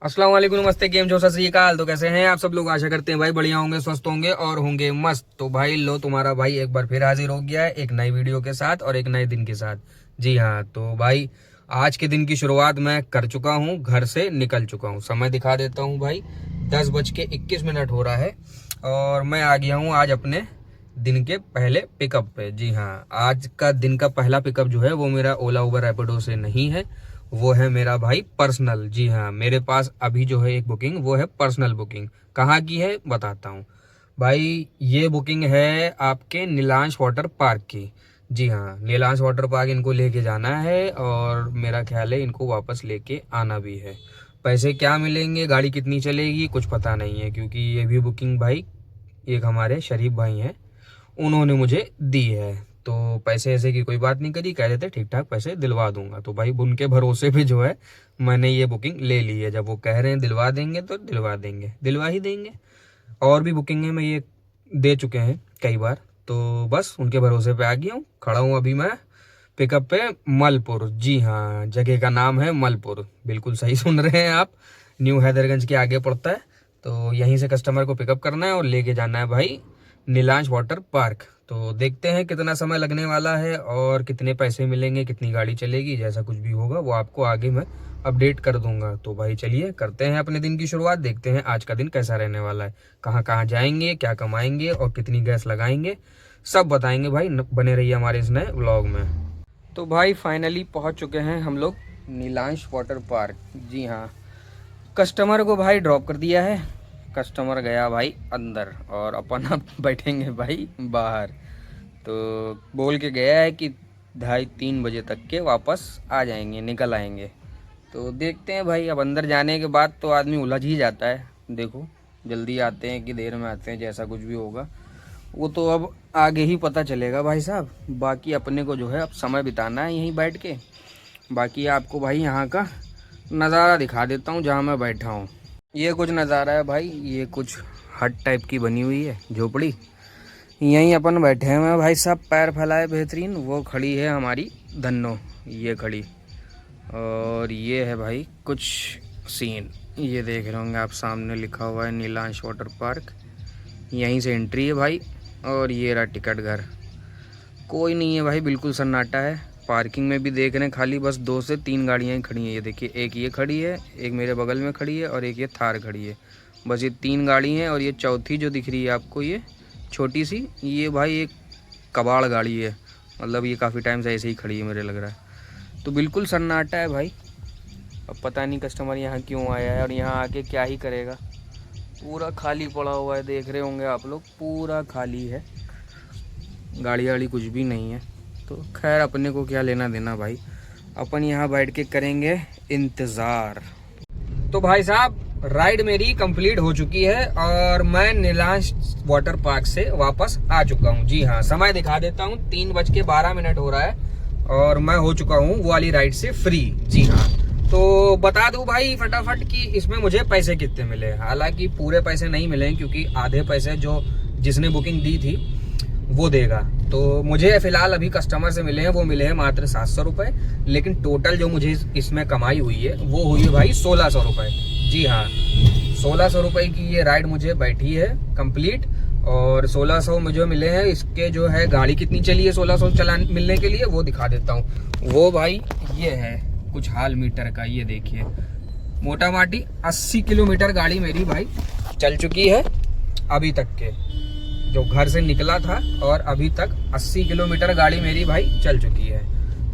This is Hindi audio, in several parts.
अस्सलाम वालेकुम, नमस्ते, केम छो, सत श्री अकाल। तो कैसे हैं आप सब लोग? आशा करते हैं भाई बढ़िया होंगे, स्वस्थ होंगे और होंगे मस्त। तो भाई लो, तुम्हारा भाई एक बार फिर हाजिर हो गया है एक नई वीडियो के साथ और एक नए दिन के साथ। जी हाँ, तो भाई आज के दिन की शुरुआत मैं कर चुका हूँ, घर से निकल चुका हूँ। समय दिखा देता हूँ भाई, 10:21 हो रहा है और मैं आ गया हूँ आज अपने दिन के पहले पिकअप पे। जी हाँ, आज का दिन का पहला पिकअप जो है वो मेरा ओला उबर रैपिडो से नहीं है, वो है मेरा भाई पर्सनल। जी हाँ, मेरे पास अभी जो है एक बुकिंग, वो है पर्सनल बुकिंग। कहाँ की है बताता हूँ भाई। ये बुकिंग है आपके नीलांश वाटर पार्क की। जी हाँ, नीलांश वाटर पार्क इनको लेके जाना है और मेरा ख्याल है इनको वापस लेके आना भी है। पैसे क्या मिलेंगे, गाड़ी कितनी चलेगी, कुछ पता नहीं है, क्योंकि ये भी बुकिंग भाई एक हमारे शरीफ भाई हैं, उन्होंने मुझे दी है। तो पैसे ऐसे की कोई बात नहीं करी, कह रहे थे ठीक ठाक पैसे दिलवा दूंगा। तो भाई उनके भरोसे पे जो है मैंने ये बुकिंग ले ली है। जब वो कह रहे हैं दिलवा देंगे तो दिलवा देंगे, दिलवा ही देंगे। और भी बुकिंग है, मैं ये दे चुके हैं कई बार। तो बस उनके भरोसे पे आ गया हूँ, खड़ा हूँ अभी मैं पिकअप पे मलपुर। जी हाँ, जगह का नाम है मलपुर, बिल्कुल सही सुन रहे हैं आप। न्यू हैदरगंज के आगे पड़ता है। तो यहीं से कस्टमर को पिकअप करना है और लेके जाना है भाई नीलांश वाटर पार्क। तो देखते हैं कितना समय लगने वाला है और कितने पैसे मिलेंगे, कितनी गाड़ी चलेगी। जैसा कुछ भी होगा वो आपको आगे मैं अपडेट कर दूंगा। तो भाई चलिए करते हैं अपने दिन की शुरुआत, देखते हैं आज का दिन कैसा रहने वाला है, कहाँ कहाँ जाएंगे, क्या कमाएंगे और कितनी गैस लगाएंगे, सब बताएंगे भाई। बने रहिए हमारे इस नए व्लॉग में। तो भाई फाइनली पहुंच चुके हैं हम लोग नीलांश वाटर पार्क। जी हाँ, कस्टमर को भाई ड्रॉप कर दिया है, कस्टमर गया भाई अंदर और अपन अब बैठेंगे भाई बाहर। तो बोल के गया है कि 2:30-3 बजे तक के वापस आ जाएंगे, निकल आएंगे। तो देखते हैं भाई, अब अंदर जाने के बाद तो आदमी उलझ ही जाता है। देखो जल्दी आते हैं कि देर में आते हैं, जैसा कुछ भी होगा वो तो अब आगे ही पता चलेगा भाई साहब। बाकी अपने को जो है अब समय बिताना है यहीं बैठ के। बाकी आपको भाई यहाँ का नज़ारा दिखा देता हूँ जहाँ मैं बैठा हूँ। ये कुछ नज़ारा है भाई, ये कुछ हट टाइप की बनी हुई है झोपड़ी, यहीं अपन बैठे हुए हैं भाई साहब, पैर फैलाए बेहतरीन। वो खड़ी है हमारी धन्नो, ये खड़ी। और ये है भाई कुछ सीन, ये देख रहे होंगे आप, सामने लिखा हुआ है नीलांश वाटर पार्क, यहीं से एंट्री है भाई। और ये रहा टिकट घर, कोई नहीं है भाई, बिल्कुल सन्नाटा है। पार्किंग में भी देख रहे हैं खाली बस 2 से 3 गाड़ियाँ ही खड़ी हैं। ये देखिए, एक ये खड़ी है, एक मेरे बगल में खड़ी है और एक ये थार खड़ी है। बस ये 3 गाड़ी हैं और ये चौथी जो दिख रही है आपको, ये छोटी सी, ये भाई एक कबाड़ गाड़ी है। मतलब ये काफ़ी टाइम से ऐसे ही खड़ी है मेरे लग रहा है। तो बिल्कुल सन्नाटा है भाई। अब पता नहीं कस्टमर यहाँ क्यों आया है और यहाँ आके क्या ही करेगा। पूरा खाली पड़ा हुआ है, देख रहे होंगे आप लोग, पूरा खाली है, गाड़ी वाड़ी कुछ भी नहीं है। तो खैर अपने को क्या लेना देना भाई, अपन यहाँ बैठ के करेंगे इंतज़ार। तो भाई साहब राइड मेरी कंप्लीट हो चुकी है और मैं नीलांश वाटर पार्क से वापस आ चुका हूँ। जी हाँ, समय दिखा देता हूँ, 3:12 हो रहा है और मैं हो चुका हूँ वो वाली राइड से फ्री। जी हाँ, तो बता दूं भाई फटाफट कि इसमें मुझे पैसे कितने मिले। हालांकि पूरे पैसे नहीं मिले क्योंकि आधे पैसे जो जिसने बुकिंग दी थी वो देगा। तो मुझे फिलहाल अभी कस्टमर से मिले हैं, वो मिले हैं मात्र 700 रुपये। लेकिन टोटल जो मुझे इसमें कमाई हुई है वो हुई है भाई 1600 रुपये। जी हाँ, 1600 रुपये की ये राइड मुझे बैठी है कंप्लीट। और 1600 मुझे मिले हैं। इसके जो है गाड़ी कितनी चली है 1600 चला मिलने के लिए वो दिखा देता हूँ। वो भाई ये है कुछ हाल मीटर का, ये देखिए, मोटा माटी 80 किलोमीटर गाड़ी मेरी भाई चल चुकी है अभी तक के, जो घर से निकला था और अभी तक 80 किलोमीटर गाड़ी मेरी भाई चल चुकी है।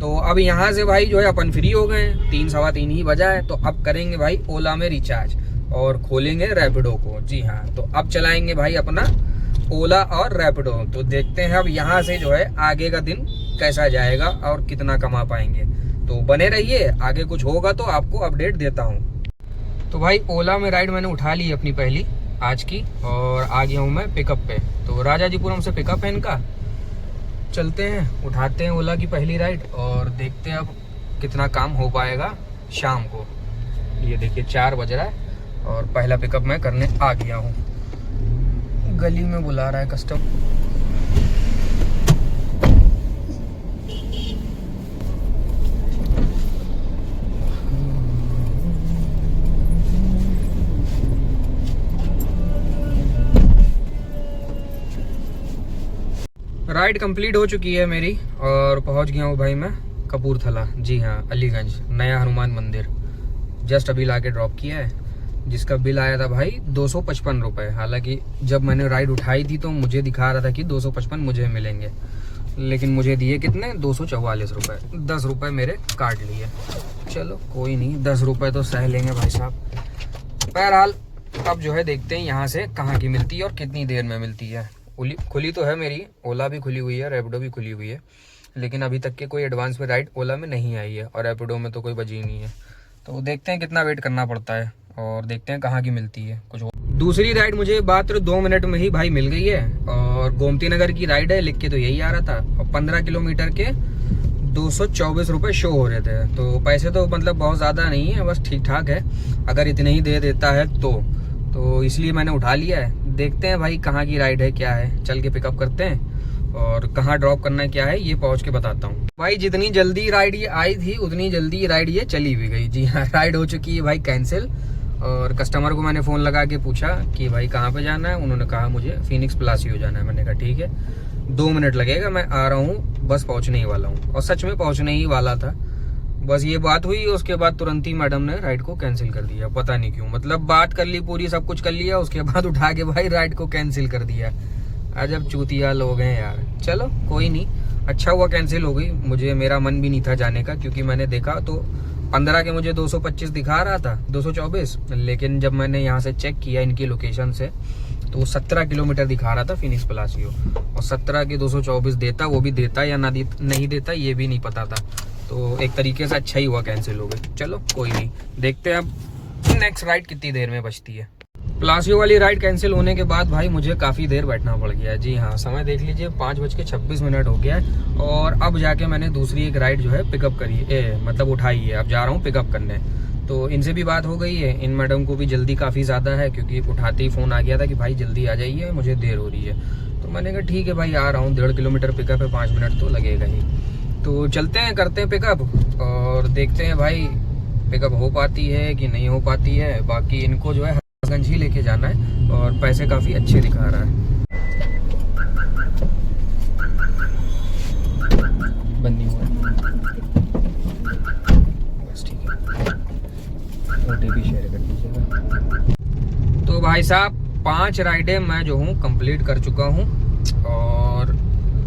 तो अब यहाँ से भाई जो है अपन फ्री हो गए हैं, 3-3:15 ही बजा है। तो अब करेंगे भाई ओला में रिचार्ज और खोलेंगे रैपिडो को। जी हाँ, तो अब चलाएंगे भाई अपना ओला और रैपिडो। तो देखते हैं अब यहाँ से जो है आगे का दिन कैसा जाएगा और कितना कमा पाएंगे। तो बने रहिए, आगे कुछ होगा तो आपको अपडेट देता हूँ। तो भाई ओला में राइड मैंने उठा ली अपनी पहली आज की और आ गया हूँ मैं पिकअप पे। तो राजाजीपुरम से पिकअप है इनका, चलते हैं उठाते हैं ओला की पहली राइड और देखते हैं अब कितना काम हो पाएगा शाम को। ये देखिए 4 बज रहा है और पहला पिकअप मैं करने आ गया हूँ। गली में बुला रहा है कस्टमर। राइड कंप्लीट हो चुकी है मेरी और पहुंच गया हूँ भाई मैं कपूरथला। जी हाँ, अलीगंज नया हनुमान मंदिर जस्ट अभी लाके ड्रॉप किया है, जिसका बिल आया था भाई 255 रुपये। हालांकि जब मैंने राइड उठाई थी तो मुझे दिखा रहा था कि 255 मुझे मिलेंगे, लेकिन मुझे दिए कितने 244 रुपये। 10 रुपये मेरे काट लिए। चलो कोई नहीं, 10 रुपये तो सह लेंगे भाई साहब। बहरहाल अब जो है देखते हैं यहाँ से कहाँ की मिलती है और कितनी देर में मिलती है। खुली तो है मेरी, ओला भी खुली हुई है, रैपिडो भी खुली हुई है, लेकिन अभी तक के कोई एडवांस पे राइड ओला में नहीं आई है और रैपिडो में तो कोई बजी नहीं है। तो देखते हैं कितना वेट करना पड़ता है और देखते हैं कहाँ की मिलती है कुछ। दूसरी राइड मुझे मात्र 2 मिनट में ही भाई मिल गई है और गोमती नगर की राइड है, लिख के तो यही आ रहा था। और 15 किलोमीटर के 224 रुपये शो हो रहे थे। तो पैसे तो मतलब बहुत ज़्यादा नहीं है, बस ठीक ठाक है अगर इतने ही दे देता है तो इसलिए मैंने उठा लिया है। देखते हैं भाई कहाँ की राइड है, क्या है, चल के पिकअप करते हैं और कहाँ ड्रॉप करना है क्या है ये पहुँच के बताता हूँ। भाई जितनी जल्दी राइड ये आई थी उतनी जल्दी राइड ये चली भी गई। जी हाँ, राइड हो चुकी है भाई कैंसिल। और कस्टमर को मैंने फ़ोन लगा के पूछा कि भाई कहाँ पे जाना है, उन्होंने कहा मुझे फिनिक्स प्लासियो जाना है। मैंने कहा ठीक है 2 मिनट लगेगा, मैं आ रहा हूँ, बस पहुँचने ही वाला हूँ। और सच में पहुँचने ही वाला था। बस ये बात हुई, उसके बाद तुरंत ही मैडम ने राइड को कैंसिल कर दिया। पता नहीं क्यों, मतलब बात कर ली पूरी, सब कुछ कर लिया, उसके बाद उठा के भाई राइड को कैंसिल कर दिया। अजब चूतिया लोग हैं यार। चलो कोई नहीं, अच्छा हुआ कैंसिल हो गई। मुझे मेरा मन भी नहीं था जाने का, क्योंकि मैंने देखा तो 15 के मुझे 225 दिखा रहा था, 224, लेकिन जब मैंने यहाँ से चेक किया इनकी लोकेशन से तो 17 किलोमीटर दिखा रहा था फिनिक्स प्लासियो। और 17 के 224 देता, वो भी देता या ना नहीं देता ये भी नहीं पता था। तो एक तरीके से अच्छा ही हुआ कैंसिल हो गई। चलो कोई नहीं, देखते हैं अब नेक्स्ट राइड कितनी देर में बचती है। प्लासियो वाली राइड कैंसिल होने के बाद भाई मुझे काफ़ी देर बैठना पड़ गया। जी हाँ, समय देख लीजिए 5:26 हो गया है। और अब जाके मैंने दूसरी एक राइड जो है पिकअप करी मतलब उठाई है। अब जा रहा हूँ पिकअप करने। तो इनसे भी बात हो गई है, इन मैडम को भी जल्दी काफ़ी ज़्यादा है, क्योंकि उठाते ही फ़ोन आ गया था कि भाई जल्दी आ जाइए, मुझे देर हो रही है। तो मैंने कहा ठीक है भाई आ रहा हूँ, 1.5 किलोमीटर पिकअप है, 5 मिनट तो लगेगा ही। तो चलते हैं, करते हैं पिकअप और देखते हैं भाई पिकअप हो पाती है कि नहीं हो पाती है। बाकी इनको जो है हसगंज ही लेके जाना है और पैसे काफ़ी अच्छे दिखा रहा है। बंद नहीं हुआ, बस ठीक है, OTP शेयर कर दीजिएगा। तो भाई साहब 5 राइडें मैं जो हूँ कंप्लीट कर चुका हूँ और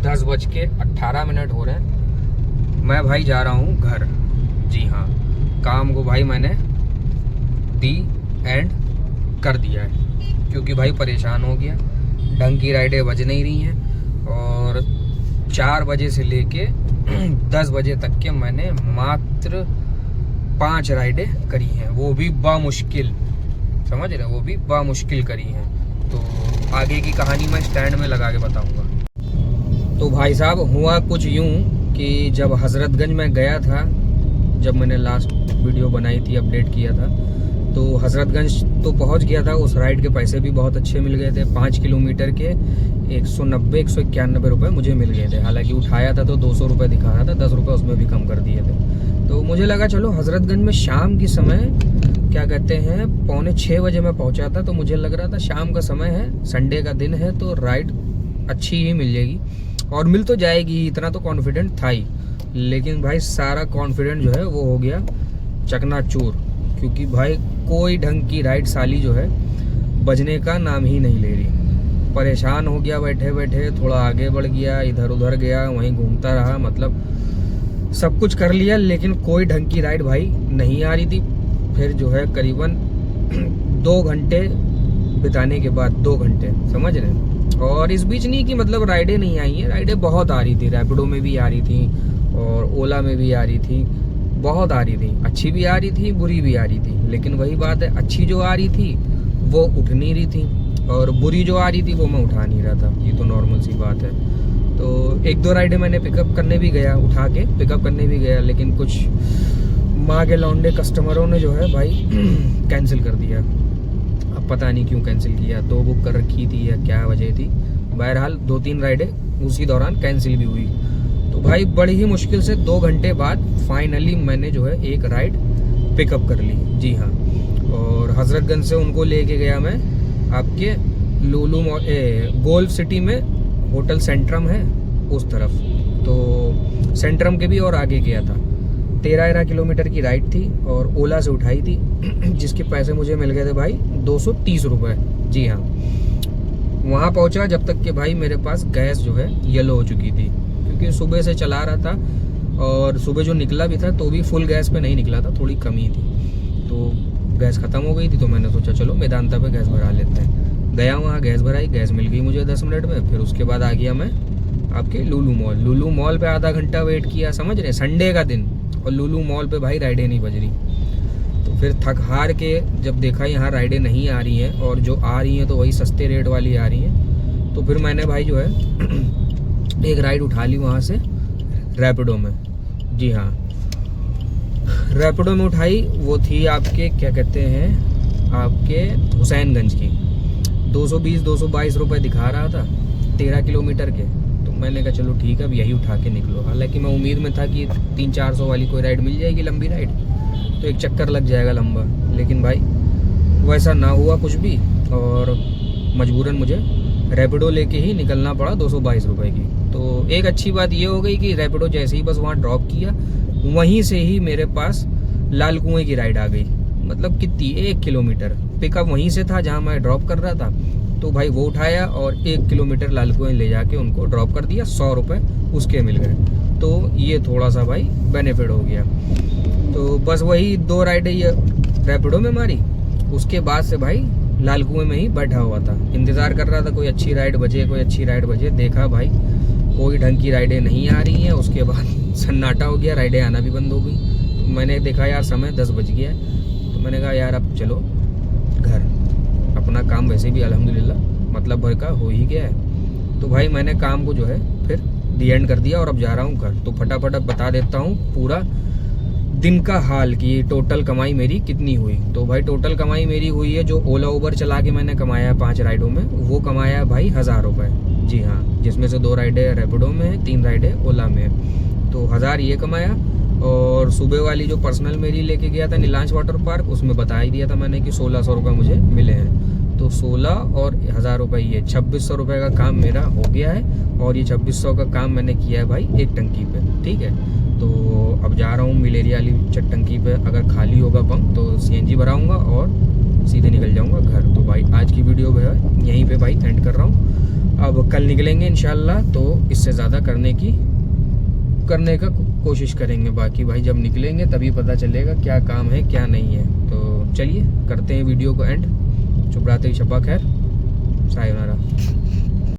10:18 हो रहे हैं। मैं भाई जा रहा हूँ घर। जी हाँ, काम को भाई मैंने दी एंड कर दिया है, क्योंकि भाई परेशान हो गया। ढंग की राइडें बज नहीं रही हैं और 4 बजे से लेके 10 बजे तक के मैंने मात्र 5 राइडें करी हैं, वो भी बामुश्किल, समझ रहे, वो भी बामुश्किल करी हैं। तो आगे की कहानी मैं स्टैंड में लगा के बताऊंगा। तो भाई साहब हुआ कुछ यूं कि जब हजरतगंज में गया था, जब मैंने लास्ट वीडियो बनाई थी, अपडेट किया था, तो हजरतगंज तो पहुंच गया था। उस राइड के पैसे भी बहुत अच्छे मिल गए थे। 5 किलोमीटर के 191 रुपये मुझे मिल गए थे। हालांकि उठाया था तो 200 रुपये दिखा रहा था, 10 रुपये उसमें भी कम कर दिए थे। तो मुझे लगा चलो हजरतगंज में शाम की समय, क्या कहते हैं, 5:45 बजे मैं पहुंचा था, तो मुझे लग रहा था शाम का समय है, संडे का दिन है, तो राइड अच्छी ही मिल जाएगी और मिल तो जाएगी, इतना तो कॉन्फिडेंट था ही। लेकिन भाई सारा कॉन्फिडेंट जो है वो हो गया चकनाचूर, क्योंकि भाई कोई ढंग की राइड साली जो है बजने का नाम ही नहीं ले रही। परेशान हो गया बैठे बैठे, थोड़ा आगे बढ़ गया, इधर उधर गया, वहीं घूमता रहा, मतलब सब कुछ कर लिया, लेकिन कोई ढंग की राइड भाई नहीं आ रही थी। फिर जो है करीबन 2 घंटे बिताने के बाद, 2 घंटे, समझ रहे। और इस बीच नहीं कि मतलब राइडें नहीं आई हैं, राइडें बहुत आ रही थी, रैपिडो में भी आ रही थी और ओला में भी आ रही थी, बहुत आ रही थी, अच्छी भी आ रही थी, बुरी भी आ रही थी। लेकिन वही बात है, अच्छी जो आ रही थी वो उठ नहीं रही थी और बुरी जो आ रही थी वो मैं उठा नहीं रहा था। ये तो नॉर्मल सी बात है। तो 1-2 राइडें मैंने पिकअप करने भी गया, उठा के पिकअप करने भी गया, लेकिन कुछ माँ के लौंडे कस्टमरों ने जो है भाई कैंसिल कर दिया। अब पता नहीं क्यों कैंसिल किया, 2 बुक कर रखी थी या क्या वजह थी। बहरहाल 2-3 राइडें उसी दौरान कैंसिल भी हुई। तो भाई बड़ी ही मुश्किल से 2 घंटे बाद फाइनली मैंने जो है एक राइड पिकअप कर ली। जी हाँ, और हजरतगंज से उनको लेके गया मैं आपके लुलु गोल्फ सिटी में होटल सेंट्रम है, उस तरफ, तो सेंट्रम के भी और आगे गया था। 13 किलोमीटर की राइड थी और ओला से उठाई थी जिसके पैसे मुझे मिल गए थे भाई 230 रुपये। जी हाँ, वहाँ पहुँचा जब तक कि भाई मेरे पास गैस जो है येलो हो चुकी थी, क्योंकि सुबह से चला रहा था और सुबह जो निकला भी था तो भी फुल गैस पे नहीं निकला था, थोड़ी कमी थी, तो गैस ख़त्म हो गई थी। तो मैंने सोचा चलो मेदांता पे गैस भरा लेते हैं। गया वहाँ, गैस भराई, गैस मिल गई मुझे 10 मिनट में। फिर उसके बाद आ गया मैं आपके लुलु मॉल पे आधा घंटा वेट किया, समझ रहे, संडे का दिन, और लुलु मॉल पे भाई राइडें नहीं बज रही। तो फिर थक हार के जब देखा यहाँ राइडें नहीं आ रही हैं और जो आ रही हैं तो वही सस्ते रेट वाली आ रही हैं, तो फिर मैंने भाई जो है एक राइड उठा ली वहाँ से रैपिडो में। जी हाँ, रैपिडो में उठाई, वो थी आपके क्या कहते हैं, आपके हुसैनगंज की। 220-222 रुपये दिखा रहा था 13 किलोमीटर के। तो मैंने कहा चलो ठीक है अब यही उठा के निकलो। हालांकि मैं उम्मीद में था कि 300-400 वाली कोई राइड मिल जाएगी, लंबी राइड, तो एक चक्कर लग जाएगा लंबा। लेकिन भाई वैसा ना हुआ कुछ भी, और मजबूरन मुझे रैपिडो लेके ही निकलना पड़ा 222 रुपये की। तो एक अच्छी बात ये हो गई कि रैपिडो जैसे ही बस वहाँ ड्रॉप किया, वहीं से ही मेरे पास लाल कुएं की राइड आ गई। मतलब कितनी, 1 किलोमीटर पिकअप वहीं से था जहाँ मैं ड्रॉप कर रहा था। तो भाई वो उठाया और 1 किलोमीटर लाल कुएं ले जाके उनको ड्रॉप कर दिया, 100 रुपये उसके मिल गए। तो ये थोड़ा सा भाई बेनिफिट हो गया। तो बस वही 2 राइडें ये रैपिडो में मारी। उसके बाद से भाई लाल कुएं में ही बैठा हुआ था, इंतज़ार कर रहा था कोई अच्छी राइड बजे, कोई अच्छी राइड बजे। देखा भाई कोई ढंग की राइडें नहीं आ रही हैं। उसके बाद सन्नाटा हो गया, राइडें आना भी बंद हो गई। तो मैंने देखा यार समय 10 बज गया है, तो मैंने कहा यार अब चलो घर, अपना काम वैसे भी अल्हम्दुलिल्लाह मतलब भर का हो ही गया है। तो भाई मैंने काम को जो है फिर दी एंड कर दिया और अब जा रहा हूँ घर। तो फटाफट अब बता देता हूँ पूरा दिन का हाल कि टोटल कमाई मेरी कितनी हुई। तो भाई टोटल कमाई मेरी हुई है, जो ओला उबर चला के मैंने कमाया है 5 राइडों में, वो कमाया है भाई 1000 रुपये। जी हाँ, जिसमें से 2 राइडें रैपिडो में है, 3 राइडें ओला में है। तो 1000 ये कमाया। और सुबह वाली जो पर्सनल मेरी लेके गया था नीलांश वाटर पार्क, उसमें बता ही दिया था मैंने कि 1600 रुपये मुझे मिले हैं। तो 16 और 1000 रुपये, ये 2600 रुपये का काम मेरा हो गया है। और ये 2600 का काम मैंने किया है भाई एक टंकी पे, ठीक है। तो अब जा रहा हूँ मिलेरिया वाली टंकी पे, अगर खाली होगा पंप तो CNG भराऊँगा और सीधे निकल जाऊँगा घर। तो भाई आज की वीडियो जो है यहीं पे भाई एंड कर रहा हूँ। अब कल निकलेंगे इंशाल्लाह, तो इससे ज़्यादा करने का कोशिश करेंगे। बाकी भाई जब निकलेंगे तभी पता चलेगा क्या काम है क्या नहीं है। तो चलिए करते हैं वीडियो को एंड। शुभ रात्रि, शब्बा खैर, सायोनारा।